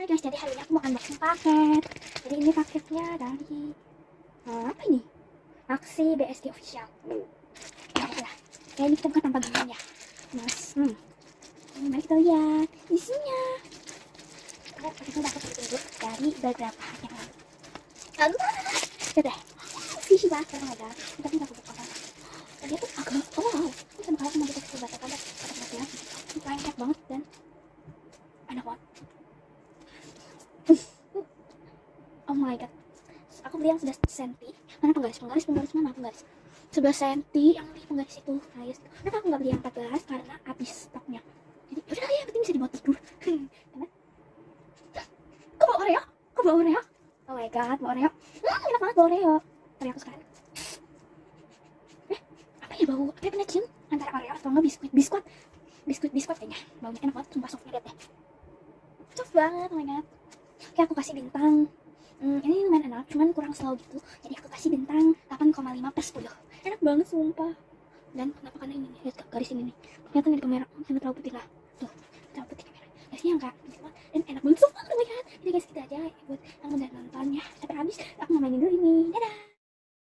Hai guys, jadi hari ini aku mau unboxing paket. Jadi ini paketnya dari apa ini? Aksi BSD Official. Ya udah. Ya ini kita buka tanpa ginian ya. Mas, mari kita lihat isinya. Kita dapat dulu dari beberapa hari yang lalu. Lihat deh. Fishy banget kan ada. Tapi nggak aku buka kan. Jadi itu agak wow. Ini sama kali sama kita coba baca kan. Kata-katanya. Ini banyak banget dan enak banget. Oh my god, aku beli yang 11 senti. Mana penggaris mana penggaris 11 senti yang di penggaris itu. Nah yes, kenapa aku nggak beli yang 14? Karena habis stoknya. Jadi udah ya, penting bisa dibawa tidur. Karena kok bawa Oreo? Oh my god, bawa Oreo. Enak banget bawa Oreo. Oreo aku suka. Apa ya bau? Kayak pernah cium antara Oreo atau nggak biskuit kayaknya. Baunya enak banget, sumpah softnya, lihat deh. Soft banget, oh my god. Oke, aku kasih bintang. Ini lumayan enak, cuman kurang slow gitu. Jadi aku kasih bintang 8,5/10. Enak banget sumpah. Dan kenapa, karena ini lihat garis ini nih. Kelihatan di kamera, sangat terlalu putih lah. Tuh, terlalu putih kamera. Garisnya enggak gitu. Dan enak banget sumpah, oh my god. Jadi guys, kita aja buat